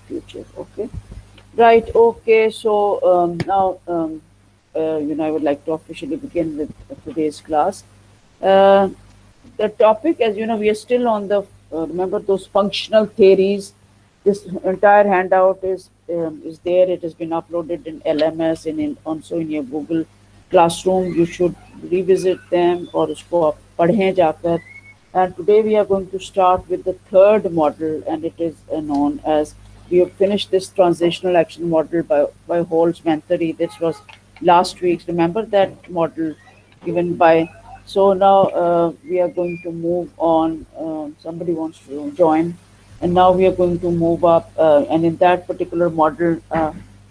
future. Okay. Right. Okay. So now, I would like to officially begin with today's class. Uh, the topic, as you know, we are still on the remember those functional theories. This entire handout is there. It has been uploaded in LMS and also in your Google Classroom. You should revisit them or usko आप पढ़ें जाकर. And today we are going to start with the third model, and it is known as we have finished this transitional action model by Holzman theory. This was last week's. Remember that model given by. So now we are going to move on. Somebody wants to join, and now we are going to move up. And in that particular model,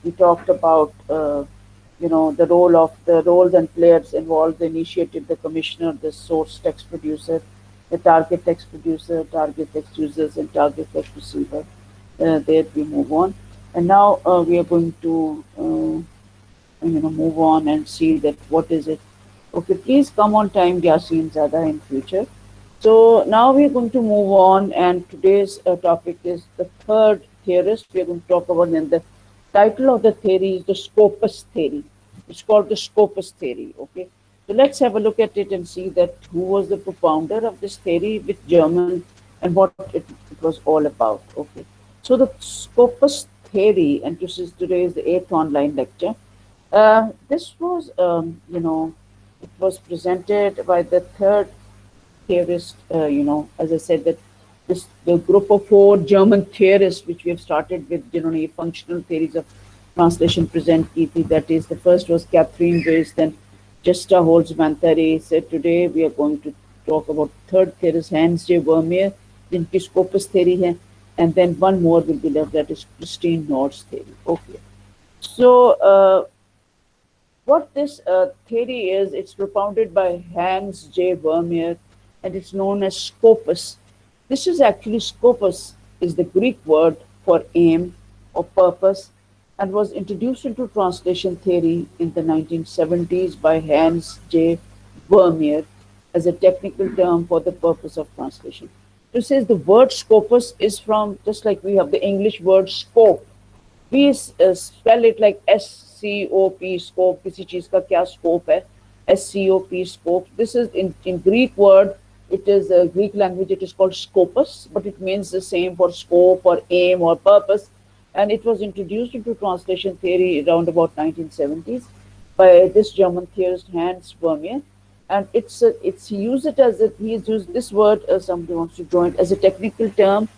we talked about. The roles and players involved: the initiative, the commissioner, the source text producer, the target text producer, target text users, and target text receiver. There we move on, and now we are going to move on and see that what is it. Okay, please come on time, Yasin Zada, in future. So now we are going to move on, and today's topic is the third theorist. We are going to talk about, and the title of the theory is the Skopos theory. It's called the Skopos theory. Okay, so let's have a look at it and see that who was the propounder of this theory, with German, and what it was all about. Okay, so the Skopos theory, and today is the eighth online lecture. This was, it was presented by the third theorist, as I said, that the group of four German theorists, which we have started with, functional theories of translation present Keithy. That is, the first was Catherine Weiss, then Jesta Holzman theory. Said today we are going to talk about third theorist Hans J. Vermeer, जिनकी Skopos theory है, and then one more will be left, that is Christine Nord's theory. Okay, so what this theory is, it's propounded by Hans J. Vermeer, and it's known as Skopos. This is actually Skopos is the Greek word for aim or purpose, and was introduced into translation theory in the 1970s by Hans J. Vermeer as a technical term for the purpose of translation. So it says the word Skopos is from, just like we have the English word scope, we spell it like SCOP, scope. किसी चीज का क्या scope है? SCOP, scope. This is in Greek word. It is a Greek language. It is called Skopos, but it means the same for scope or aim or purpose. And it was introduced into translation theory around about 1970s by this German theorist Hans Vermeer. And he used it as he's used this word. Somebody wants to join as a technical term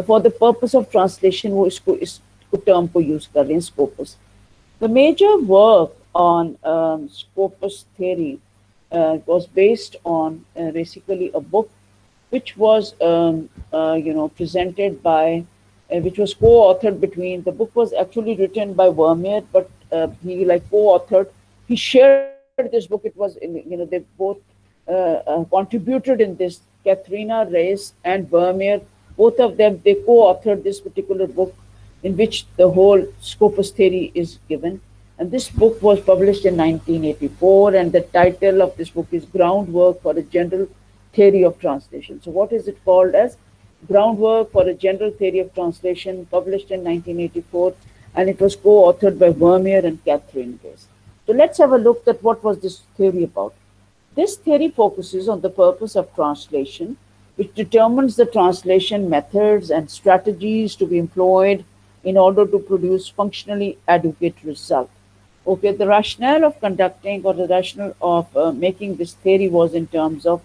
for the purpose of translation. वो इस term को use कर रहे हैं, Skopos. The major work on Skopos theory was based on basically a book which was presented by, which was co-authored between. The book was actually written by Vermeer, but he co-authored. He shared this book. It was they both contributed in this. Katharina Reis and Vermeer, both of them, they co-authored this particular book, in which the whole Skopos theory is given. And this book was published in 1984, and the title of this book is Groundwork for a General Theory of Translation. So what is it called as? Groundwork for a General Theory of Translation, published in 1984, and it was co-authored by Vermeer and Catherine Weiss. So let's have a look at what was this theory about. This theory focuses on the purpose of translation, which determines the translation methods and strategies to be employed in order to produce functionally adequate result. Okay, the rationale of conducting, or the rationale of making this theory was in terms of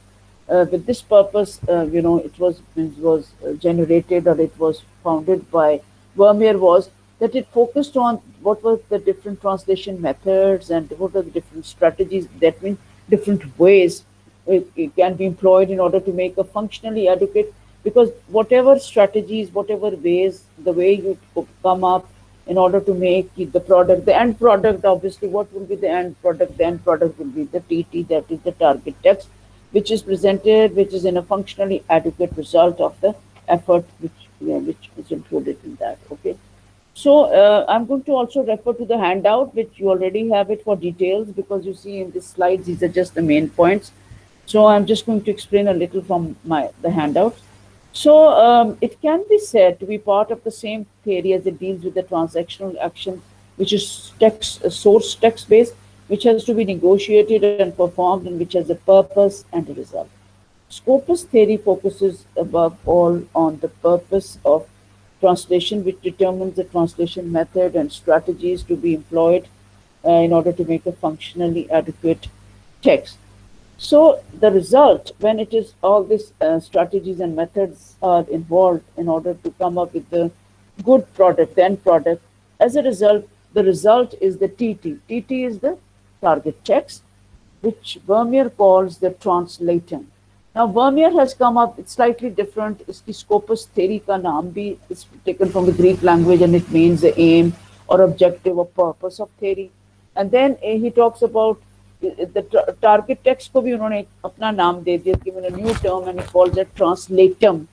with this purpose, it was generated, or it was founded by Vermeer, was that it focused on what were the different translation methods and what are the different strategies, that means different ways it can be employed in order to make a functionally adequate, because whatever strategies, whatever ways, the way you come up in order to make the product, the end product, obviously what will be the end product? The end product will be the TT, that is the target text, which is presented, which is in a functionally adequate result of the effort which is included in that. Okay. So I'm going to also refer to the handout, which you already have it for details, because you see in these slides, these are just the main points. So I'm just going to explain a little from the handout. So it can be said to be part of the same theory as it deals with the transactional action, which is text, source text based, which has to be negotiated and performed, and which has a purpose and a result. Scopus theory focuses above all on the purpose of translation, which determines the translation method and strategies to be employed in order to make a functionally adequate text. So the result, when it is all these strategies and methods are involved in order to come up with the good product, the end product, as a result, the result is the TT. TT is the target text, which Vermeer calls the translatum. Now Vermeer has come up, it's slightly different. इसकी Scopus theory का नाम भी is taken from the Greek language, and it means the aim or objective or purpose of theory. And then he talks about the target text को भी उन्होंने अपना नाम दे दिया, given a new term, and he calls it translatum.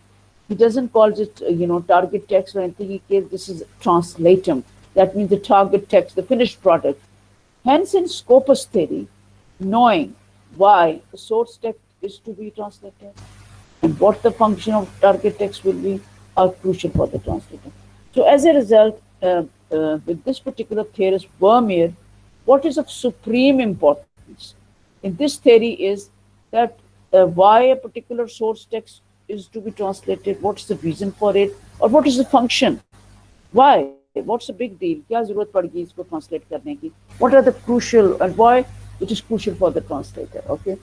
He doesn't call it, target text or anything. He calls this is translatum. That means the target text, the finished product. Hence, in Scopus theory, knowing why the source text is to be translated and what the function of target text will be are crucial for the translator. So, as a result, with this particular theorist, Vermeer, what is of supreme importance in this theory is that why a particular source text is to be translated, what's the reason for it, or what is the function. Why? What's a big deal? क्या जरूरत पड़ेगी इसको translate करने की? What are the crucial and why it is crucial for the translator? Okay.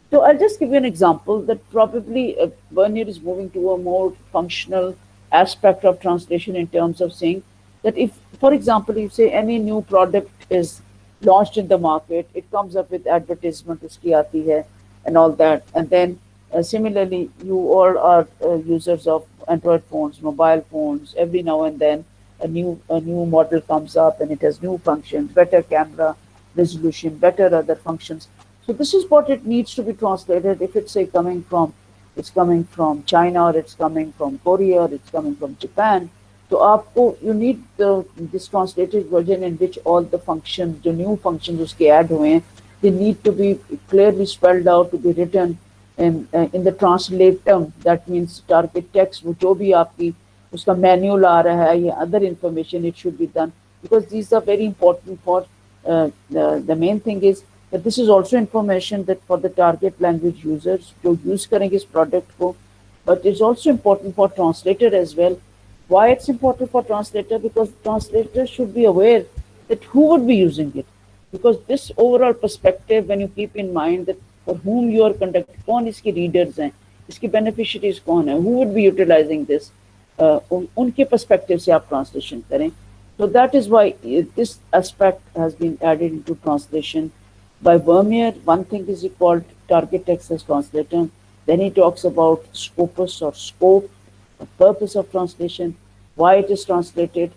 So I'll just give you an example that probably Vernier is moving to a more functional aspect of translation in terms of saying that if, for example, you say any new product is launched in the market, it comes up with advertisement, uski aati hai, and all that. And then similarly, you all are users of Android phones, mobile phones. Every now and then, a new model comes up, and it has new functions, better camera resolution, better other functions. So this is what it needs to be translated. If it's say it's coming from China, or it's coming from Korea, or it's coming from Japan. So you need this translated version in which all the functions, the new functions uske add हुए, they need to be clearly spelled out, to be written in the translatum. That means target text, wo jo bhi aapki uska manual aa raha hai, ya other information, it should be done, because these are very important for the main thing is that this is also information that for the target language users to use karenge is product ko, but it's also important for translator as well. Why it's important for translator? Because translator should be aware that who would be using it. Because this overall perspective, when you keep in mind that for whom you are conducting, कौन इसके readers हैं, इसके beneficiaries कौन हैं, who would be utilizing this, उनके perspective से आप translation करें. So that is why this aspect has been added into translation by Vermeer. One thing is called target text as translator. Then he talks about scopus or scope, the purpose of translation, why it is translated,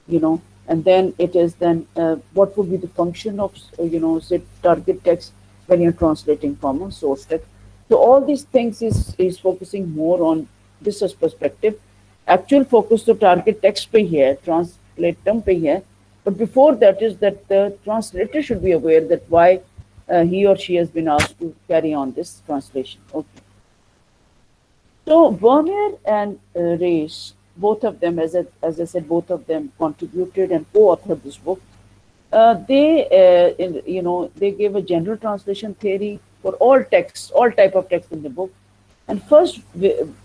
and then it is then what would be the function of, say target text when you're translating from a source text. So all these things is focusing more on this as perspective. Actual focus to target text पे ही है, translatum पे ही है, but before that is that the translator should be aware that why he or she has been asked to carry on this translation. Okay. So Vermeer and Reis, both of them, as I said, both of them contributed and co-authored this book. They gave a general translation theory for all texts, all type of text in the book. And first,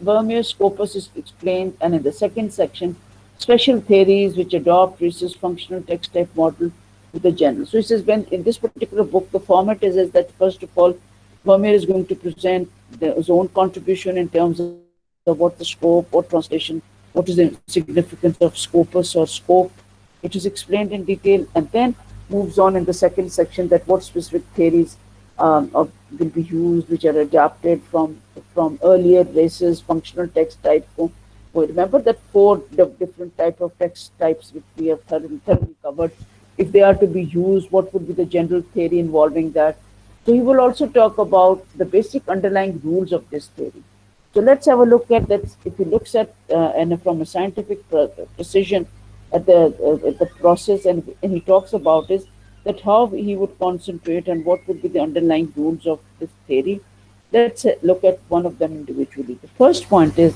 Vermeer's Scopus is explained, and in the second section, special theories which adopt Reis's functional text type model with the general. So he says, when in this particular book, the format is that first of all, Vermeer is going to present his own contribution in terms of what the scope, what translation, what is the significance of scopus or scope. It is explained in detail, and then moves on in the second section that what specific theories will be used, which are adapted from earlier races, functional text type. Remember that four different type of text types which we have thoroughly covered. If they are to be used, what would be the general theory involving that? So he will also talk about the basic underlying rules of this theory. So let's have a look at that. If he looks at and from a scientific precision at the process, and he talks about is that how he would concentrate and what would be the underlying rules of this theory. Let's look at one of them individually. The first point is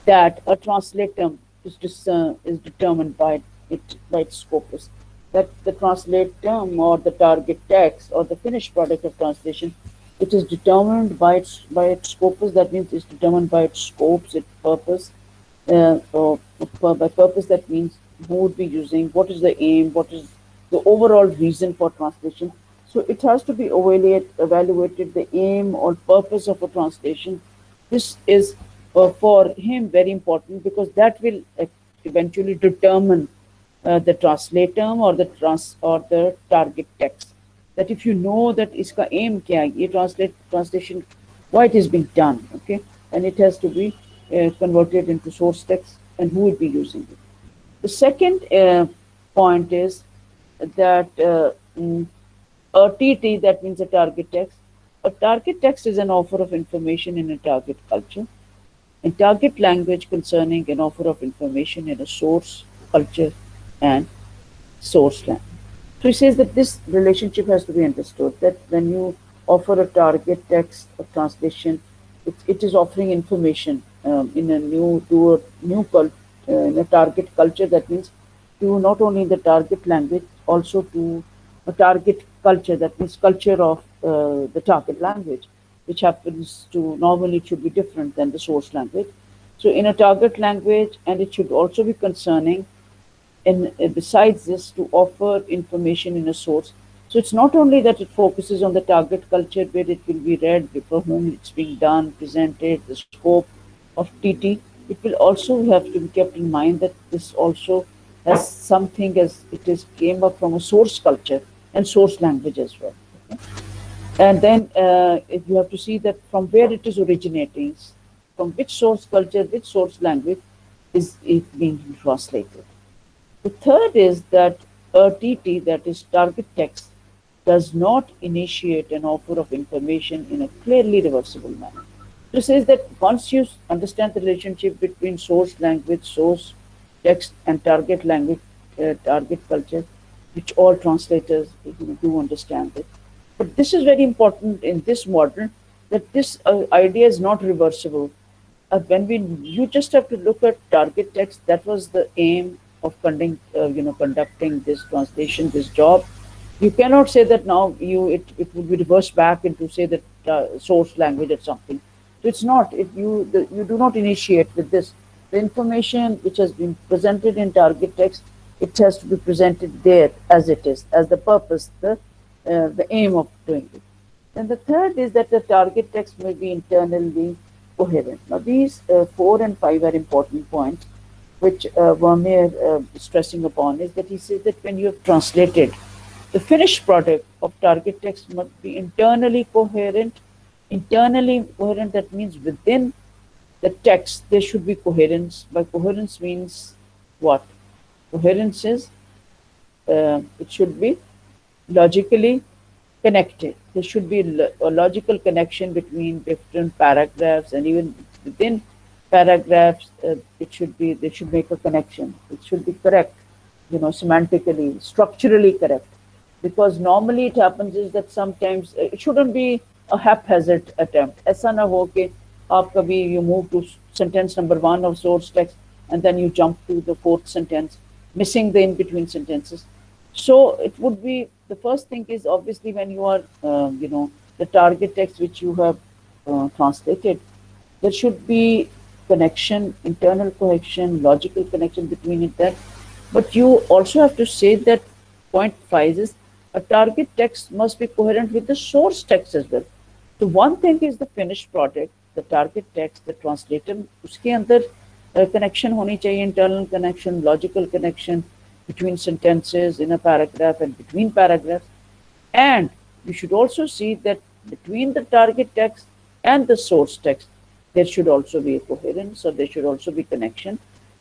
that a translatum is determined by its scopus. That the translate term or the target text or the finished product of translation, it is determined by its scopus. That means it's determined by its scopes, its purpose. By purpose, that means who would be using, what is the aim, what is the overall reason for translation. So it has to be evaluated the aim or purpose of a translation. This is for him very important because that will eventually determine the translate term or the target text. That if you know that iska aim kya hai, ye translation, why it is being done, okay, and it has to be converted into source text and who will be using it. The second point is that a TT, that means a target text. A target text is an offer of information in a target culture, and target language concerning an offer of information in a source culture and source language. So he says that this relationship has to be understood, that when you offer a target text of translation, it is offering information in a new to a new in a target culture. That means to not only the target language, also to a target culture. That means culture of the target language, which happens to normally it should be different than the source language. So in a target language, and it should also be concerning and besides this to offer information in a source. So it's not only that it focuses on the target culture where it will be read, for whom it's being done, presented, the scope of TT. It will also have to be kept in mind that this also has something as it is came up from a source culture and source language as well. Okay? And then you have to see that from where it is originating, from which source culture, which source language is it being translated. The third is that a TT, that is target text, does not initiate an offer of information in a clearly reversible manner. So it says that once you understand the relationship between source language, source text, and target language, target culture, which all translators do understand it. But this is very important in this model, that this idea is not reversible. When you just have to look at target text. That was the aim of conducting this translation, this job. You cannot say that now it will be reversed back into say that source language or something. So it's not. You do not initiate with this. The information which has been presented in target text, it has to be presented there as it is, as the purpose, the aim of doing it. And the third is that the target text may be internally coherent. Now these 4 and 5 are important points which Vermeer is stressing upon, is that he says that when you have translated, the finished product of target text must be internally coherent. Internally coherent, that means within the text there should be coherence. By coherence means what? Coherence is it should be logically connected. There should be a logical connection between different paragraphs, and even within paragraphs, they should make a connection. It should be correct, semantically, structurally correct. Because normally it happens is that sometimes it shouldn't be a haphazard attempt. ऐसा ना हो कि आप कभी you move to sentence number 1 of source text and then you jump to the 4th sentence, missing the in-between sentences. So it would be, the first thing is obviously when you are, the target text which you have translated, there should be connection, internal connection, logical connection between it there. But you also have to say that point 5 is a target text must be coherent with the source text as well. So one thing is the finished product, the target text, the translator, उसके अंदर connection होनी चाहिए, internal connection, logical connection between sentences in a paragraph and between paragraphs. And you should also see that between the target text and the source text, there should also be a coherence, or there should also be connection,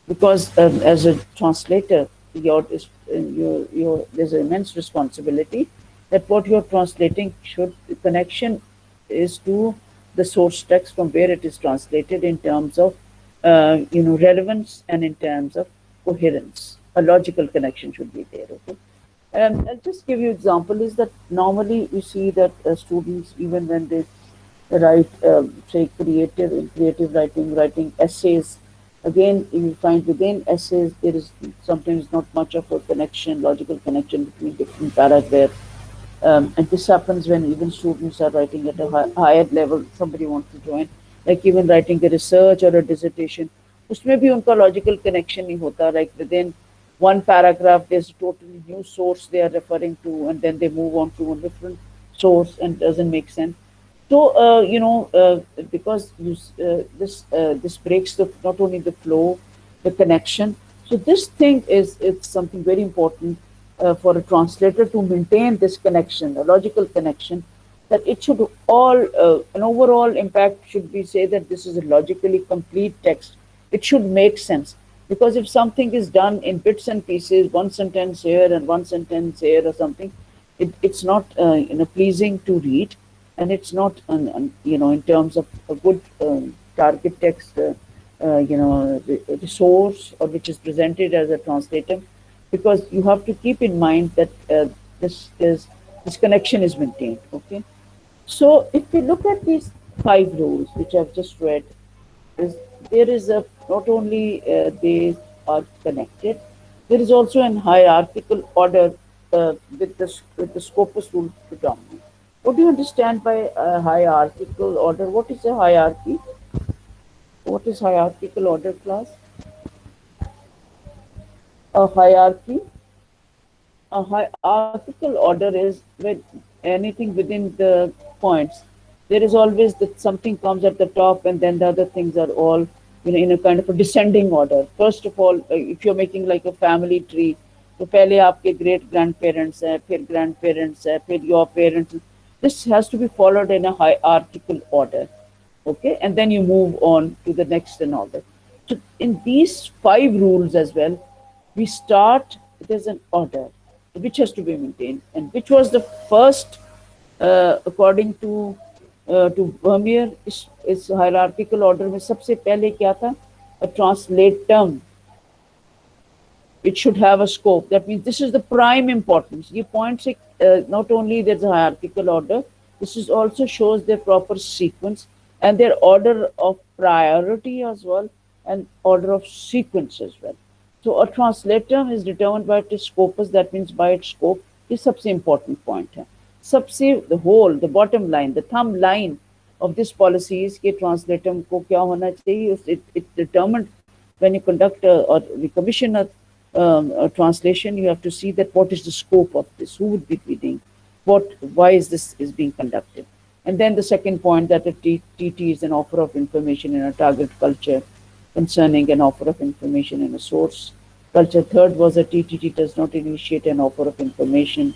because as a translator, there's an immense responsibility that what you're translating the connection is to the source text from where it is translated in terms of relevance and in terms of coherence. A logical connection should be there. Okay. I'll just give you example is that normally you see that students, even when they write, say, creative writing essays, Again, you will find within essays there is sometimes not much of a connection, logical connection between different paragraphs. And this happens when even students are writing at a higher level. Somebody wants to join, like even writing a research or a dissertation. उसमें भी उनका logical connection नहीं होता. Like within one paragraph, there's a totally new source they are referring to, and then they move on to a different source, and doesn't make sense. So because this breaks the not only the flow, the connection. So this thing is it's something very important for a translator to maintain this connection, a logical connection. That it should all an overall impact should be say that this is a logically complete text. It should make sense, because if something is done in bits and pieces, one sentence here and one sentence here or something, it's not pleasing to read, and it's not in terms of a good target text resource, or which is presented as a translator, because you have to keep in mind that this is this connection is maintained. Okay, so if we look at these five rules which I've just read, is there is a not only they are connected, there is also an hierarchical order with the Scopus rule predominant. What do you understand by hierarchical order? What is a hierarchy? What is hierarchical order, class? A hierarchy. A hierarchical order is when anything within the points, there is always that something comes at the top, and then the other things are all in a kind of a descending order. First of all, if you're making like a family tree, तो पहले आपके great grandparents हैं, फिर grandparents हैं, फिर your parents. This has to be followed in a hierarchical order. Okay, and then you move on to the next and all that. So in these five rules as well, we start, there's an order which has to be maintained, and which was the first, according to Vermeer, इस hierarchical order में सबसे पहले क्या था? A translate term. It should have a scope. That means this is the prime importance. ये point से not only there's a hierarchical order, this is also shows their proper sequence and their order of priority as well, and order of sequence as well. So a translator is determined by its scopus, that means by its scope. This सबसे important point है. सबसे the whole, the bottom line, the thumb line of this policy is कि translator को क्या होना चाहिए. It determined when you conduct or we commission a translation, you have to see that what is the scope of this, who would be reading, why is this is being conducted. And then the second point, that a TT is an offer of information in a target culture concerning an offer of information in a source culture. Third was a TTT does not initiate an offer of information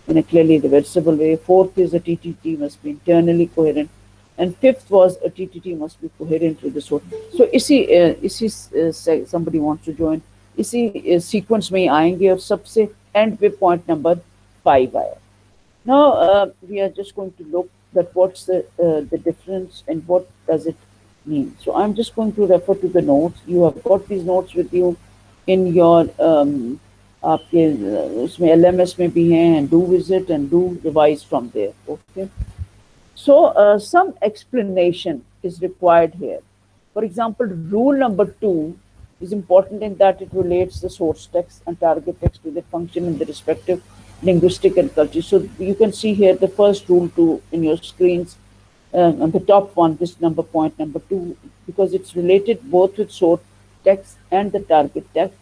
in a clearly reversible way. Fourth is a TTT must be internally coherent. And fifth was a TTT must be coherent with the source. So इसी somebody wants to join, इसी sequence में आएंगे और सबसे end पे point number 5 आया. Now we are just going to look that what's the difference and what does it mean. So I'm just going to refer to the notes. You have got these notes with you in your आपके उसमें LMS में भी हैं, and do visit and do revise from there. Okay. So some explanation is required here. For example, rule number 2 is important in that it relates the source text and target text to the function in the respective linguistic and culture. So you can see here the first rule 2 in your screens, on the top one, this point number 2, because it's related both with source text and the target text,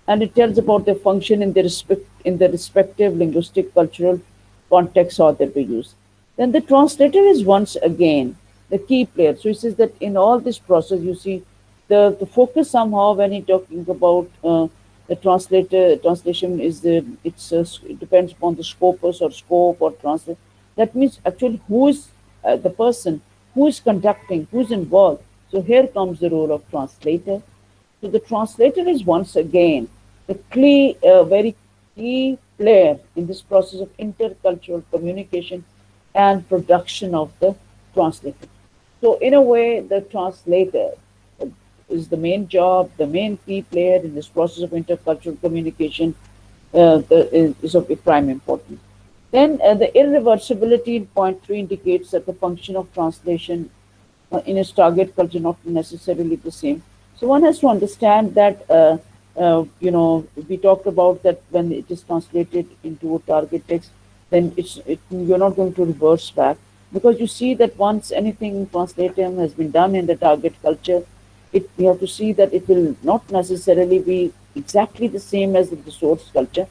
and it tells about the function in the respective linguistic cultural context or that we use. Then the translator is once again the key player. So he says that in all this process, you see the focus somehow when he's talking about the translation is it depends upon the scopus or scope or translate. That means actually who is the person, who is conducting, who is involved. So here comes the role of translator. So the translator is once again the very key player in this process of intercultural communication and production of the translator. So in a way, the translator is the main job, the main key player in this process of intercultural communication is of prime importance. Then the irreversibility in point 3 indicates that the function of translation in its target culture not necessarily the same. So one has to understand that, we talked about that when it is translated into a target text, then you're not going to reverse back, because you see that once anything translatum has been done in the target culture, we have to see that it will not necessarily be exactly the same as the source culture.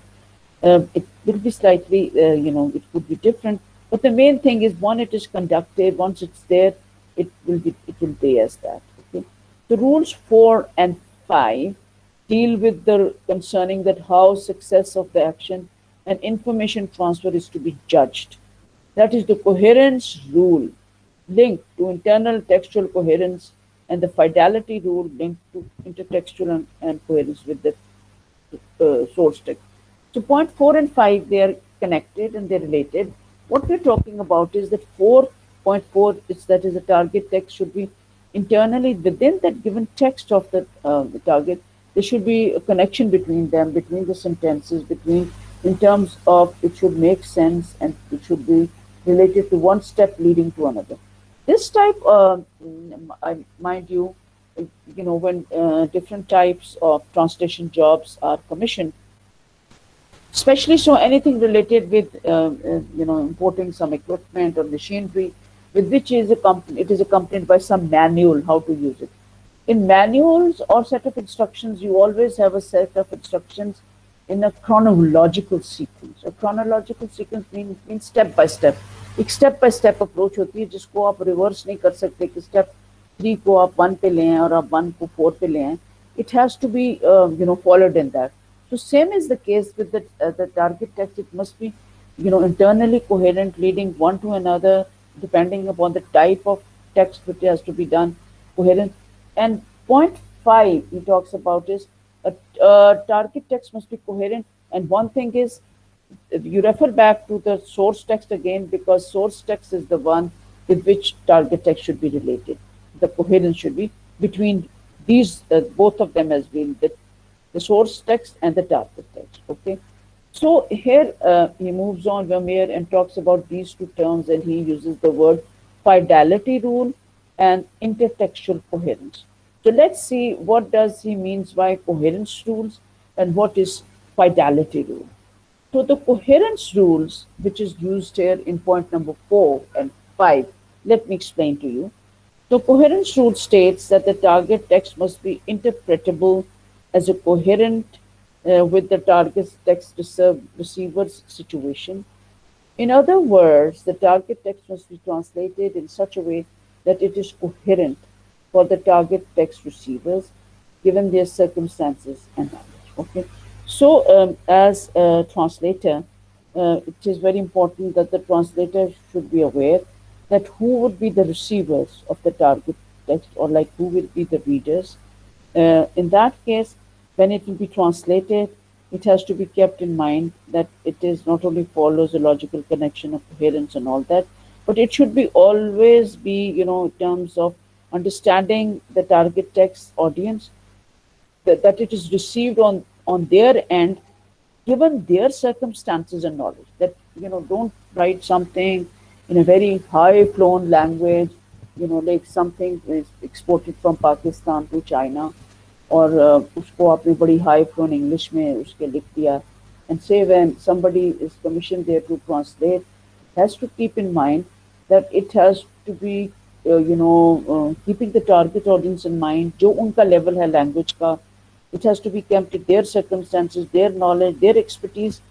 It will be slightly, it could be different. But the main thing is, it is conducted, once it's there, it will be as that. Okay. The rules 4 and 5 deal with the concerning that how success of the action and information transfer is to be judged. That is the coherence rule linked to internal textual coherence, and the fidelity rule linked to intertextual and coherence with the source text. So point 4 and 5, they are connected and they're related. What we're talking about is that 4.4 is that is the target text should be internally within that given text of the target. There should be a connection between them, between the sentences, between in terms of it should make sense and it should be related to one step leading to another. This type, mind you, when different types of translation jobs are commissioned, especially so anything related with importing some equipment or machinery, with which it is accompanied by some manual how to use it. In manuals or set of instructions, you always have a set of instructions in a chronological sequence. A chronological sequence means step by step. एक step by step approach होती है जिसको आप reverse नहीं कर सकते कि step 3 को आप 1 पे ले आए और आप 1 को 4 पे ले आए. It has to be followed in that. So same is the case with the target text. It must be internally coherent, leading one to another, depending upon the type of text which has to be done coherent. And point 5 he talks about is a target text must be coherent. And one thing is, you refer back to the source text again, because source text is the one with which target text should be related. The coherence should be between these, both of them as being the source text and the target text. Okay. So here he moves on, Vermeer, and talks about these two terms, and he uses the word fidelity rule and intertextual coherence. So let's see what does he means by coherence rules and what is fidelity rule. So the coherence rules, which is used here in point number 4 and 5, let me explain to you. The coherence rule states that the target text must be interpretable as a coherent with the target text receiver's situation. In other words, the target text must be translated in such a way that it is coherent for the target text receivers, given their circumstances and knowledge. Okay. So, as a translator, it is very important that the translator should be aware that who would be the receivers of the target text, or like who will be the readers. In that case, when it will be translated, it has to be kept in mind that it is not only follows a logical connection of coherence and all that, but it should be always be, in terms of understanding the target text audience, that it is received on their end, given their circumstances and knowledge. That don't write something in a very high flown language, like something is exported from Pakistan to China, और उसको आपने बड़ी high phloem English में उसके लिख दिया. And say when somebody is commissioned there to translate, has to keep in mind that it has to be keeping the target audience in mind, जो उनका level है language का. It has to be kept in their circumstances, their knowledge, their expertise.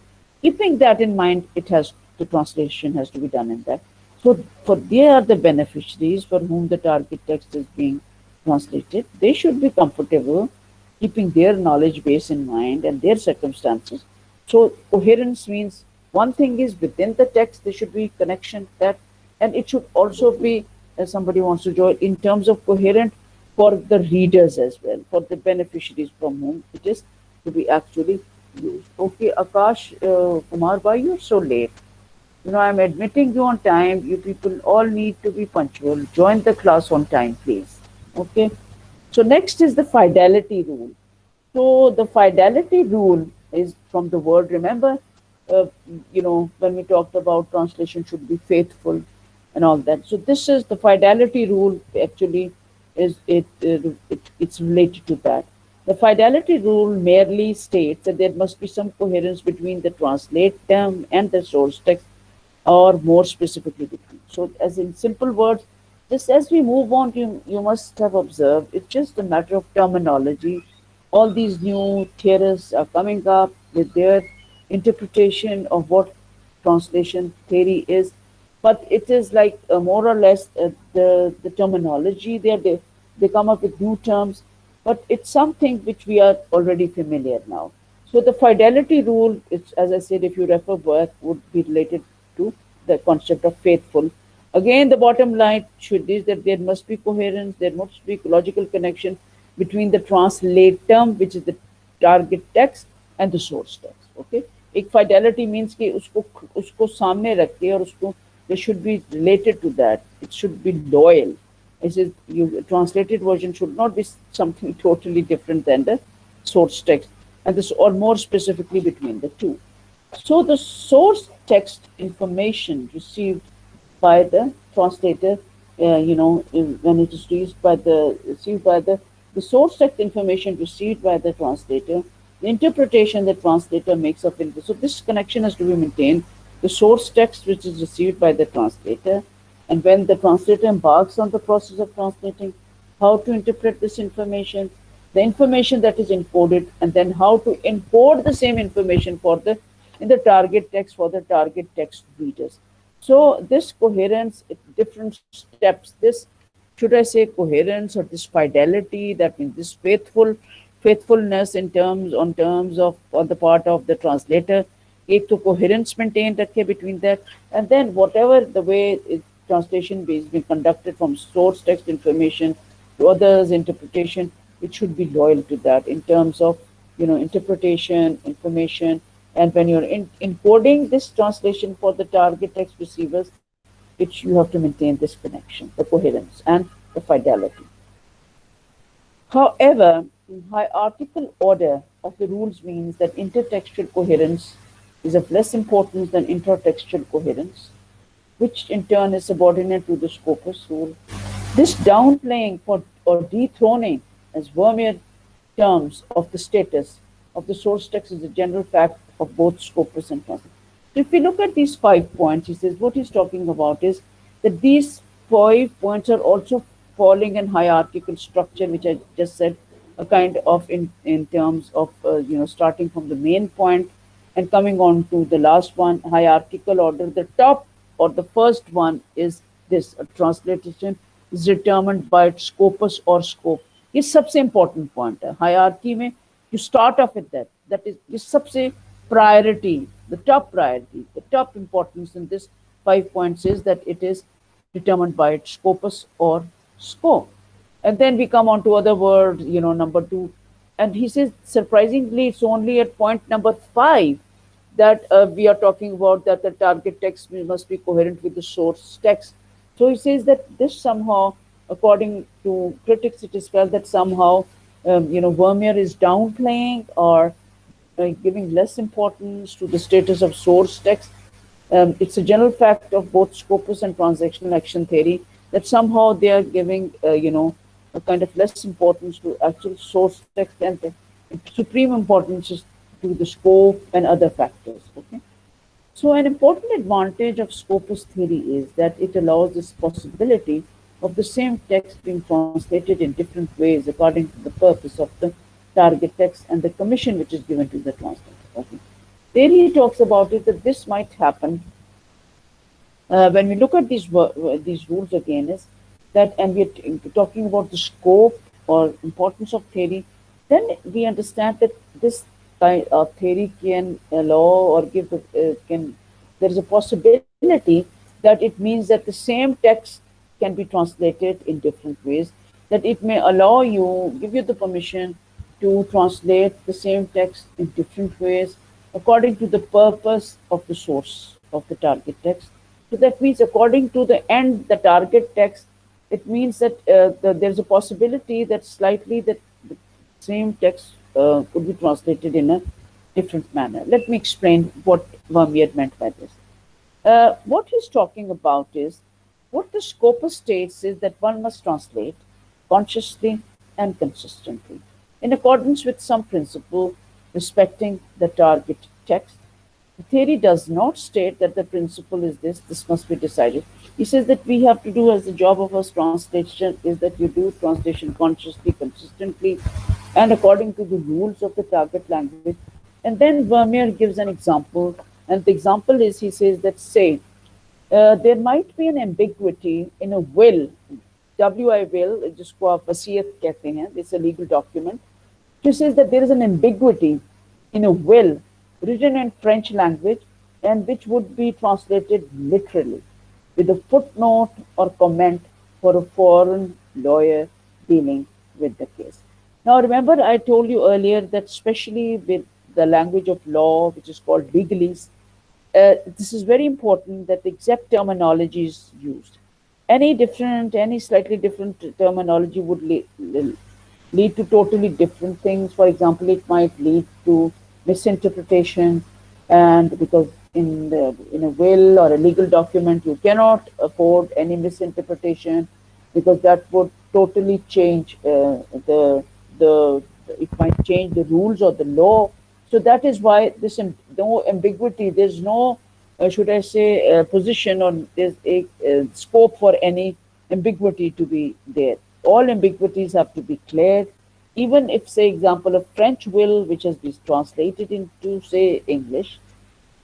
Keeping that in mind, the translation has to be done in that. So for they are the beneficiaries for whom the target text is being translated. They should be comfortable keeping their knowledge base in mind and their circumstances. So coherence means one thing is within the text there should be connection that, and it should also be, as somebody wants to join, in terms of coherent for the readers as well, for the beneficiaries from whom it is to be actually used. Okay, Akash Kumar Bhai, you're so late. I'm admitting you on time. You people all need to be punctual. Join the class on time, please. Okay. So next is the fidelity rule. So the fidelity rule is from the word, remember, when we talked about translation should be faithful and all that. So this is the fidelity rule actually it's related to that. The fidelity rule merely states that there must be some coherence between the translate term and the source text, or more specifically between. So, as in simple words, just as we move on, you must have observed it's just a matter of terminology. All these new theorists are coming up with their interpretation of what translation theory is, but it is like more or less the terminology there. They come up with new terms, but it's something which we are already familiar now. So the fidelity rule, is, as I said, if you refer back, would be related to the concept of faithful. Again, the bottom line should is that there must be coherence, there must be logical connection between the translate term, which is the target text, and the source text. Okay, एक fidelity means कि उसको उसको सामने रख के और उसको they should be related to that. It should be loyal. It is you translated version should not be something totally different than the source text, and this or more specifically between the two. So the source text information received by the translator, when it is received by the source text information received by the translator, the interpretation the translator makes of it. So this connection has to be maintained. The source text which is received by the translator, and when the translator embarks on the process of translating, how to interpret this information, the information that is encoded, and then how to encode the same information for the in the target text for the target text readers. So this coherence, different steps, this should I say coherence or this fidelity, that means this faithfulness in terms of on the part of the translator, एक तो coherence maintained रखे between that, and then whatever the way translation is being conducted from source text information to others interpretation, it should be loyal to that in terms of interpretation, information, and when you're encoding this translation for the target text receivers, you have to maintain this connection, the coherence and the fidelity. However, hierarchical order of the rules means that intertextual coherence is of less importance than intertextual coherence, which in turn is subordinate to the Skopos rule. This downplaying or dethroning as Vermeer terms of the status of the source text is a general fact of both Skopos and Translate. So if we look at these 5 points, he says what he's talking about is that these 5 points are also falling in hierarchical structure, which I just said, a kind of in terms of starting from the main point and coming on to the last one, hierarchical order. The top or the first one is this: a translation is determined by its scopus or scope. ये सबसे important point है hierarchy में. You start off with that is ये सबसे priority, the top priority, the top importance in this 5 points is that it is determined by its scopus or scope. And then we come on to other words, number 2. And he says, surprisingly, it's only at point number 5 that we are talking about that the target text must be coherent with the source text. So he says that this somehow, according to critics, it is felt that somehow, Vermeer is downplaying or giving less importance to the status of source text. It's a general fact of both Skopos and transactional action theory that somehow they are giving, a kind of less importance to actual source text, and the supreme importance is to the scope and other factors. Okay. So an important advantage of Skopos theory is that it allows this possibility of the same text being translated in different ways according to the purpose of the target text and the commission which is given to the translator. Okay. There he talks about it that this might happen when we look at these rules again, is that, and we're talking about the scope or importance of theory, then we understand that this kind of theory can allow or give there is a possibility that it means that the same text can be translated in different ways, that it may allow you, give you the permission to translate the same text in different ways according to the purpose of the source of the target text. So that means according to the end, the target text, it means that there's a possibility that slightly that the same text could be translated in a different manner. Let me explain what Vermeer meant by this. What he's talking about is, what the Skopos states is that one must translate consciously and consistently, in accordance with some principle respecting the target text. The theory does not state that the principle is this must be decided. He says that we have to do as the job of us translation is that you do translation consciously, consistently, and according to the rules of the target language. And then Vermeer gives an example, and the example is he says that, say, there might be an ambiguity in a will, WI will, जिसको आप वसीयत कहते हैं, it's a legal document. She says that there is an ambiguity in a will written in French language and which would be translated literally with a footnote or comment for a foreign lawyer dealing with the case. Now, remember, I told you earlier that, especially with the language of law, which is called legalese, this is very important that the exact terminology is used. Any slightly different terminology would lead to totally different things. For example, it might lead to misinterpretation, and because in a will or a legal document, you cannot afford any misinterpretation, because that would totally change the it might change the rules of the law. So that is why this no ambiguity. There's no should I say position, or there's a scope for any ambiguity to be there. All ambiguities have to be cleared. Even if, say, example, a French will which has been translated into, say, English,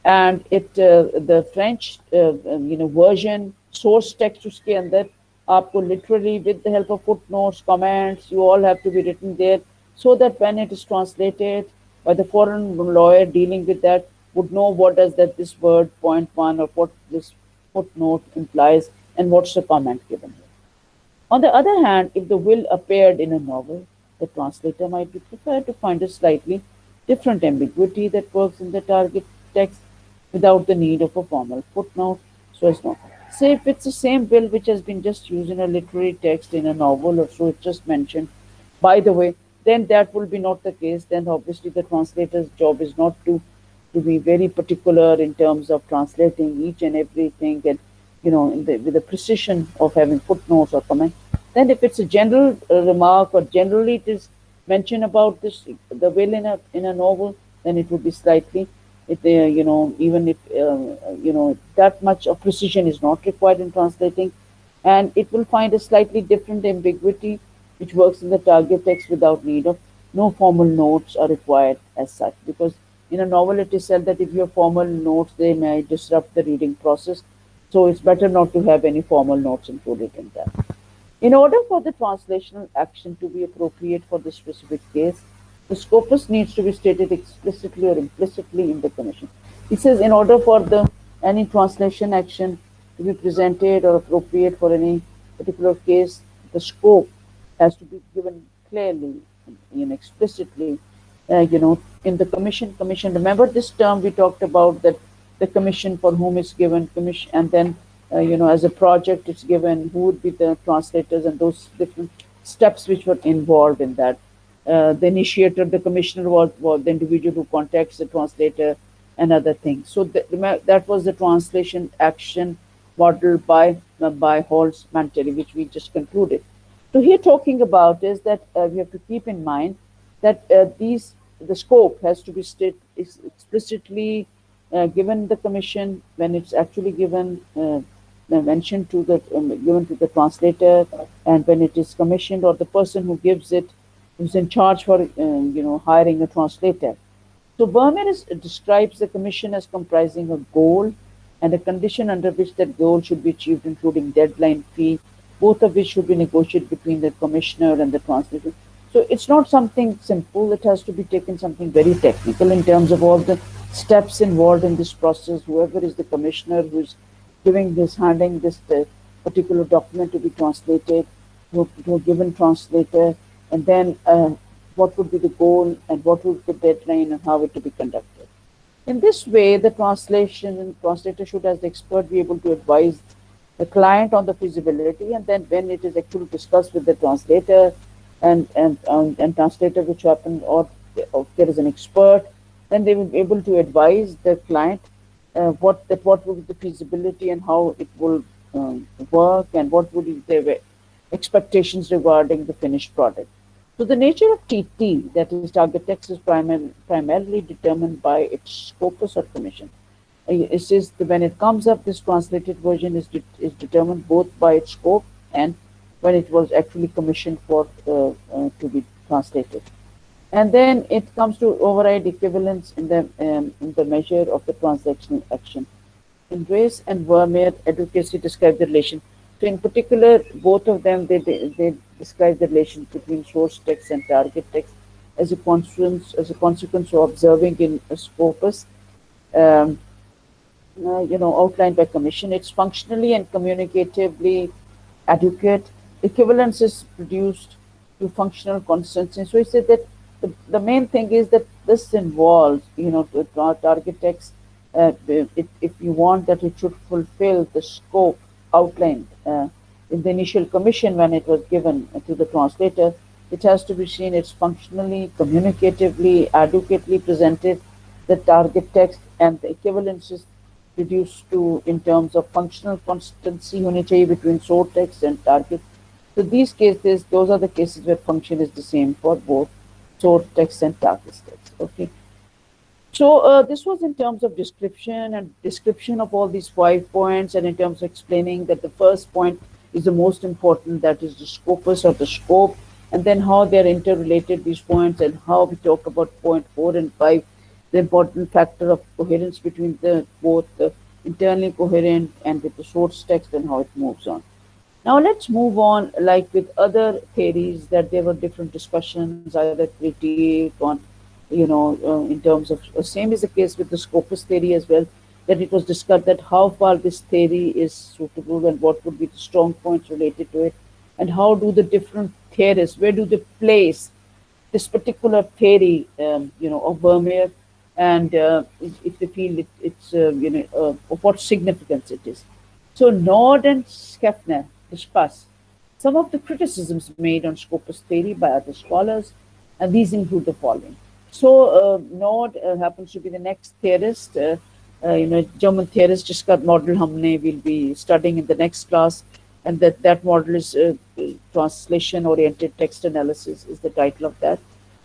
and the French version source text उसके अंदर आपको literally with the help of footnotes, comments, you all have to be written there, so that when it is translated by the foreign lawyer dealing with that would know what does that this word point one or what this footnote implies and what's the comment given here. On the other hand, if the will appeared in a novel, the translator might be prepared to find a slightly different ambiguity that works in the target text without the need of a formal footnote. So as not. Say if it's the same will which has been just used in a literary text in a novel, or so it's just mentioned, by the way, then that will be not the case. Then obviously the translator's job is not to be very particular in terms of translating each and everything, and with the precision of having footnotes or comments. Then if it's a general remark, or generally it is mentioned about this the will in a novel, then it would be slightly even if that much of precision is not required in translating, and it will find a slightly different ambiguity which works in the target text without need of no formal notes are required as such, because in a novel it is said that if you have formal notes they may disrupt the reading process, so it's better not to have any formal notes included in that. In order for the translational action to be appropriate for the specific case, the scopus needs to be stated explicitly or implicitly in the commission. He says in order for any translation action to be presented or appropriate for any particular case, the scope has to be given clearly and explicitly, in the commission. Commission. Remember this term we talked about, that the commission for whom is given commission, and then as a project it's given who would be the translators and those different steps which were involved in that. The initiator, the commissioner was the individual who contacts the translator and other things. So that was the translation action modeled by Holtz-Mantelli, which we just concluded. So here talking about is that we have to keep in mind that the scope has to be explicitly given the commission when it's actually given mentioned to the given to the translator, and when it is commissioned, or the person who gives it who's in charge for hiring a translator. So Vermeer describes the commission as comprising a goal and a condition under which that goal should be achieved, including deadline, fee, both of which should be negotiated between the commissioner and the translator. So it's not something simple. It has to be taken something very technical in terms of all the steps involved in this process. Whoever is the commissioner who is handing this particular document to be translated to a given translator, and then what would be the goal and what would be the deadline and how it to be conducted. In this way, the translator should, as the expert, be able to advise the client on the feasibility, and then when it is actually discussed with the translator and translator, which happen, or if there is an expert, then they will be able to advise the client what will be the feasibility and how it will work, and what would be the expectations regarding the finished product. So the nature of TT, that is target text, is primarily determined by its scopus or commission. It says that when it comes up, this translated version is determined both by its scope and when it was actually commissioned for to be translated. And then it comes to override equivalence in the measure of the transactional action. In Race and Vermeer, advocacy describes the relation. So in particular, both of them, they describe the relation between source text and target text as a consequence of observing in a scopus um, outlined by commission. It's functionally and communicatively adequate. Equivalence is produced to functional consistency. So he said that the main thing is that this involves, to target text, if you want that it should fulfill the scope outlined in the initial commission when it was given to the translator, it has to be seen it's functionally, communicatively, adequately presented the target text, and the equivalence is reduced to in terms of functional consistency होनी चाहिए between source text and target. So these cases, those are the cases where function is the same for both source text and target text. Okay. So this was in terms of description of all these 5 points, and in terms of explaining that the first point is the most important, that is the scopus or the scope, and then how they're interrelated, these points, and how we talk about point 4 and 5, the important factor of coherence between the both the internally coherent and with the source text and how it moves on. Now let's move on, like with other theories, that there were different discussions, either critique on, in terms of, same is the case with the Scopus theory as well, that it was discussed that how far this theory is suitable and what would be the strong points related to it, and how do the different theorists, where do they place this particular theory, of Vermeer, and if they feel it's, of what significance it is. So Nord and Schaffner discuss some of the criticisms made on Scopus theory by other scholars, and these include the following. So Nord happens to be the next theorist, German theorist, जिसका model हमने will be studying in the next class, and that model is translation-oriented text analysis is the title of that.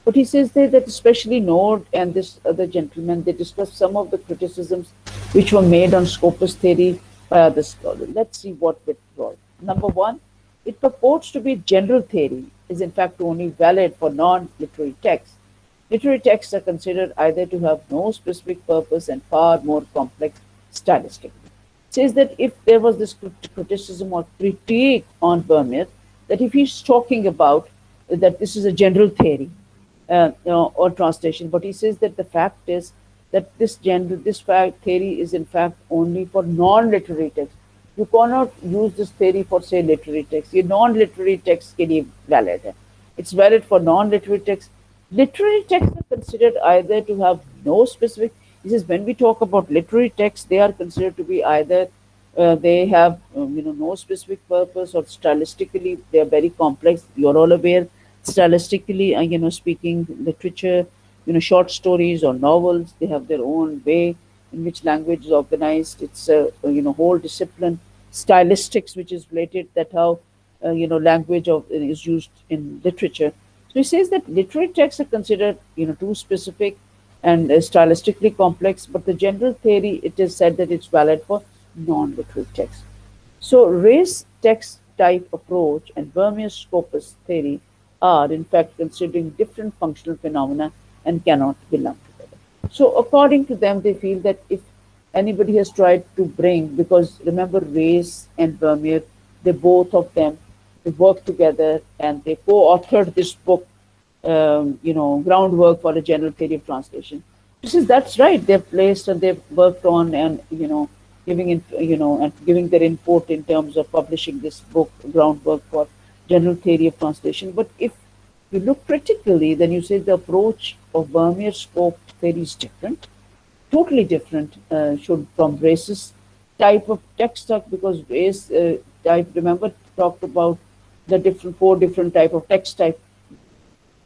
But he says there that especially Nord and this other gentleman, they discuss some of the criticisms which were made on Scopus theory by other scholars. Let's see what it was. Number one, it purports to be general theory is in fact only valid for non-literary texts. Literary texts are considered either to have no specific purpose and far more complex stylistically. It says that if there was this criticism or critique on Vermeer, that if he's talking about that this is a general theory, or translation, but he says that the fact is that this fact theory is in fact only for non-literary texts. You cannot use this theory for, say, literary texts. ये non-literary texts के लिए valid है. It's valid for non-literary texts. Literary texts are considered either to have no specific. He says when we talk about literary texts, they are considered to be either they have no specific purpose, or stylistically they are very complex. You're all aware, stylistically, speaking, literature, short stories or novels, they have their own way in which language is organized. It's a whole discipline, stylistics, which is related that how language is used in literature. So he says that literary texts are considered too specific and stylistically complex, but the general theory, it is said that it's valid for non-literary texts. So race text type approach and Vermeer's Scopus theory are in fact considering different functional phenomena and cannot be lumped together. So according to them, they feel that if anybody has tried to bring, because remember Race and Vermeer, they both of them, they worked together and they co-authored this book, groundwork for a general theory of translation. This is that's right. They've placed and they've worked on and giving their input in terms of publishing this book, groundwork for general theory of translation. But if you look critically, then you say the approach of Vermeer scope theory is different, totally different, should from Race's type of text stuff, because Race type, remember, talked about the four different type of text type.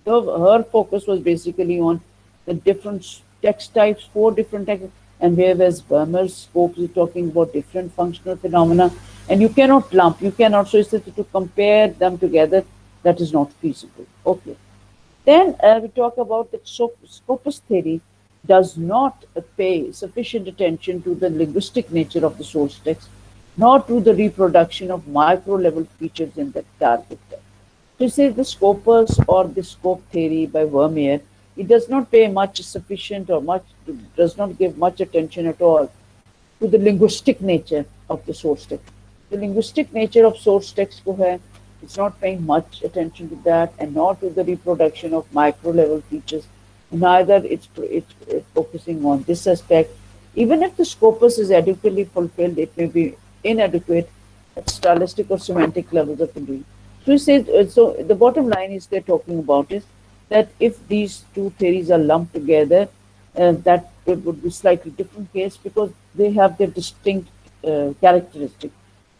So her focus was basically on the different text types, four different text. and whereas Vermeer's Scopes is talking about different functional phenomena, and you cannot lump, you cannot, so it's to compare them together, that is not feasible. Okay. Then we talk about that Scopus theory does not pay sufficient attention to the linguistic nature of the source text, nor to the reproduction of micro-level features in the target text. To say the Scopus or the scope theory by Vermeer, it does not pay much sufficient or much does not give much attention at all to the linguistic nature of the source text. The linguistic nature of source text ko hai, it's not paying much attention to that, and not to the reproduction of micro level features. Neither it's focusing on this aspect. Even if the scopus is adequately fulfilled, it may be inadequate at stylistic or semantic levels of doing. So he says, so the bottom line is they're talking about is that if these two theories are lumped together, that it would be slightly different case because they have their distinct characteristic.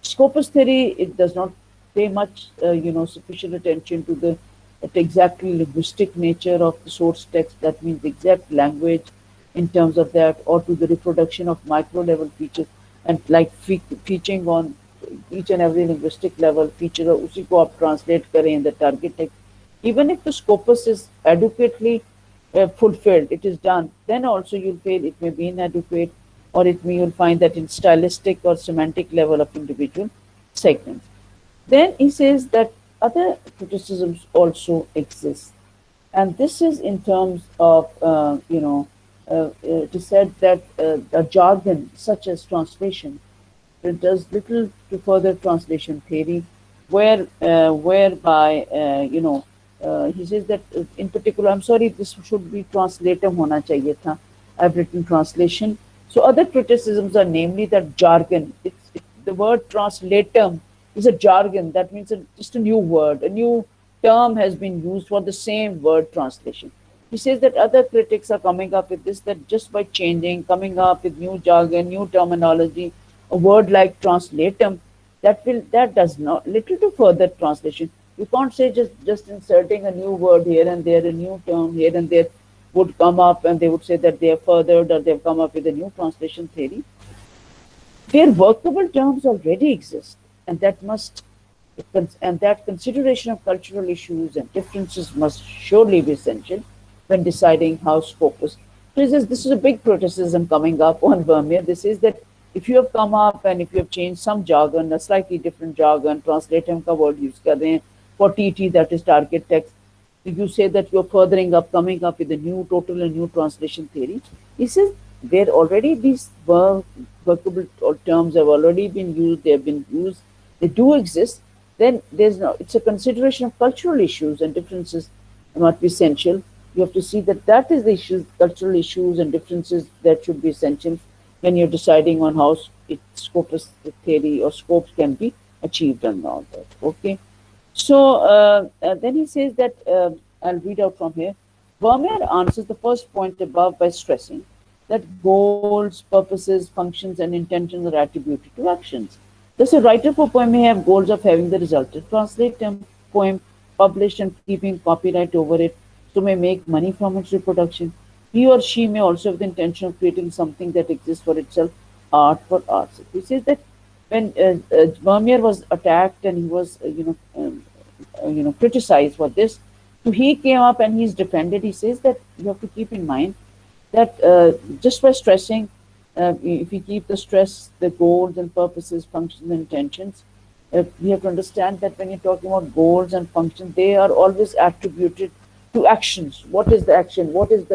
Scopus theory, it does not pay much, sufficient attention to the exactly linguistic nature of the source text. That means exact language in terms of that, or to the reproduction of micro level features, and like featuring on each and every linguistic level feature, उसी को आप translate करें in the target text. Even if the scopus is adequately fulfilled, it is done, then also you'll feel it may be inadequate, or it may you'll find that in stylistic or semantic level of individual segments. Then he says that other criticisms also exist, and this is in terms of it is said that a jargon such as translation, it does little to further translation theory, whereby he says that in particular, I'm sorry, this should be translator hona chahiye tha. I've written translation. So other criticisms are namely that jargon. The word translatum is a jargon. That means just a new word, a new term has been used for the same word translation. He says that other critics are coming up with this, that just by changing, coming up with new jargon, new terminology, a word like translatum, that does not little to further translation. You can't say just inserting a new word here and there, a new term here and there would come up, and they would say that they have furthered or they've come up with a new translation theory. Where workable terms already exist, and that consideration of cultural issues and differences must surely be essential when deciding how Scopus. So this is a big criticism coming up on Vermeer. This is that if you have come up and if you have changed some jargon, a slightly different jargon, translatum ka word use kar rahe hain, for TT, that is target text, you say that you're furthering up, coming up with a new, total and new translation theory. He says where already these workable terms have already been used, they have been used, they do exist, then it's a consideration of cultural issues and differences must be essential. You have to see that is the issues, cultural issues and differences that should be essential when you're deciding on how Scopus theory or scopes can be achieved and all that. Okay. So then he says that, I'll read out from here. Vermeer answers the first point above by stressing that goals, purposes, functions, and intentions are attributed to actions. Thus, a writer for poem may have goals of having the resultant translate a poem, published and keeping copyright over it, so may make money from its reproduction. He or she may also have the intention of creating something that exists for itself, art for art's sake. He says that when Vermeer was attacked and he was, criticized for this, so he came up and he's defended. He says that you have to keep in mind that just by stressing, if we keep the stress, the goals and purposes, functions and intentions, we have to understand that when you're talking about goals and functions, they are always attributed to actions. What is the action? What is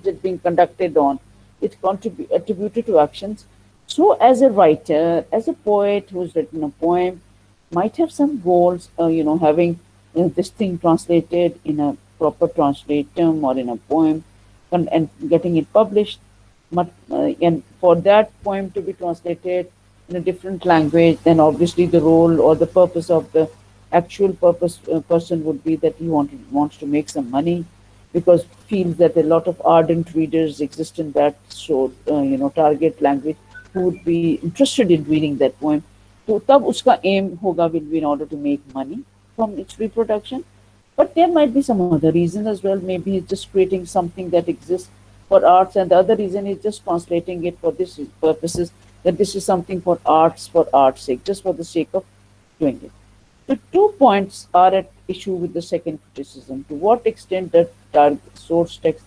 it being conducted on? It's attributed to actions. So as a writer, as a poet who's written a poem, might have some goals, having this thing translated in a proper translatum or in a poem, and getting it published. And for that poem to be translated in a different language, then obviously the role or the purpose of the actual person would be that he wants to make some money, because feels that a lot of ardent readers exist in that target language who would be interested in reading that poem. तो तब उसका aim होगा will be in order to make money from its reproduction. But there might be some other reasons as well. Maybe he's just creating something that exists for arts, and the other reason is just translating it for this purposes, that this is something for art's sake, just for the sake of doing it. The 2 points are at issue with the second criticism. To what extent does source text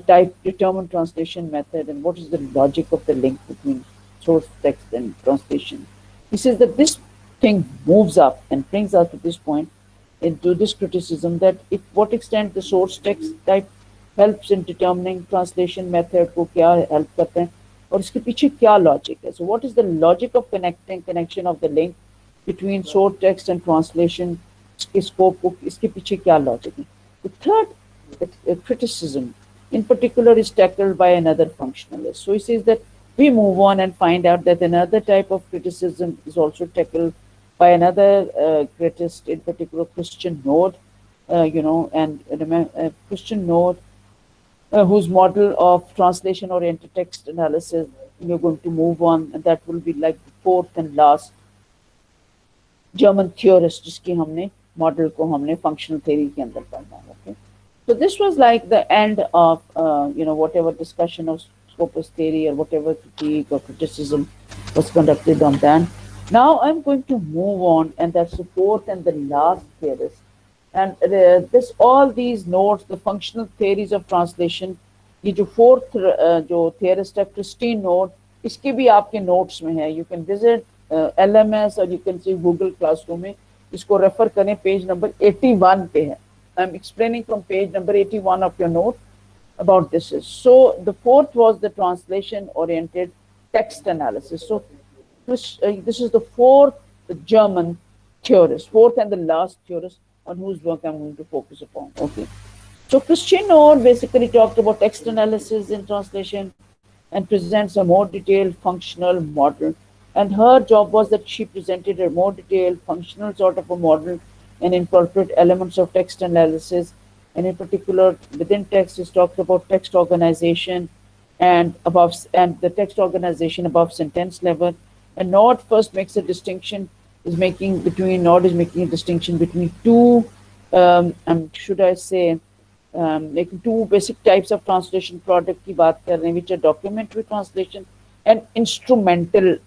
type determine translation method, and what is the logic of the link between source text and translation? He says that this thing moves up and brings us to this point, into this criticism, that if what extent the source text type helps in determining translation method को क्या help करते हैं और इसके पीछे क्या logic है. So what is the logic of connection of the link between source text and translation? इसके scope को इसके पीछे क्या logic है. The third criticism in particular is tackled by another functionalist. So he says that we move on and find out that another type of criticism is also tackled by another criticist, in particular Christian Node, and Christian Node, whose model of translation-oriented text analysis we're going to move on, and that will be like the fourth and last German theorist जिसकी हमने model को हमने functional theory के अंदर पढ़ना है. Okay, so this was like the end of whatever discussion of Skopos theory or whatever critique or criticism was conducted on that. Now I'm going to move on, and that's the fourth and the last theorist. And this all these notes, the functional theories of translation, ये जो fourth जो theorist है Christine Node, इसके भी आपके notes में है. You can visit LMS or you can see Google Classroom में इसको refer करें, page number 81 पे है. I'm explaining from page number 81 of your note about this. So the fourth was the translation-oriented text analysis. So this is the fourth German theorist, fourth and the last theorist on whose work I'm going to focus upon. Okay. So Christian Nord basically talked about text analysis in translation and presents a more detailed functional model. And her job was that she presented a more detailed functional sort of a model and incorporate elements of text analysis. And in particular, within text, is talked about text organization and the text organization above sentence level. And Nord first makes a distinction, Nord is making a distinction between two, should I say, making two basic types of translation product की बात कर रहे हैं, which are documentary translation and instrumental,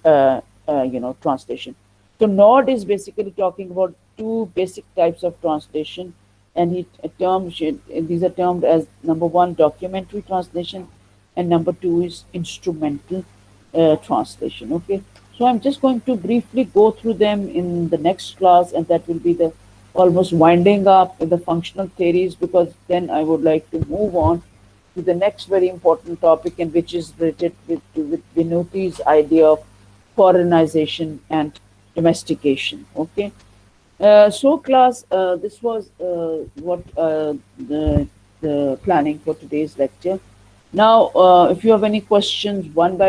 translation. So Nord is basically talking about two basic types of translation, and these are termed as number one, documentary translation, and number two is instrumental translation. Okay. So I'm just going to briefly go through them in the next class, and that will be the almost winding up with the functional theories, because then I would like to move on to the next very important topic, and which is related with Vinuti's idea of foreignization and domestication. Okay. So class, this was what the planning for today's lecture. Now, if you have any questions, one by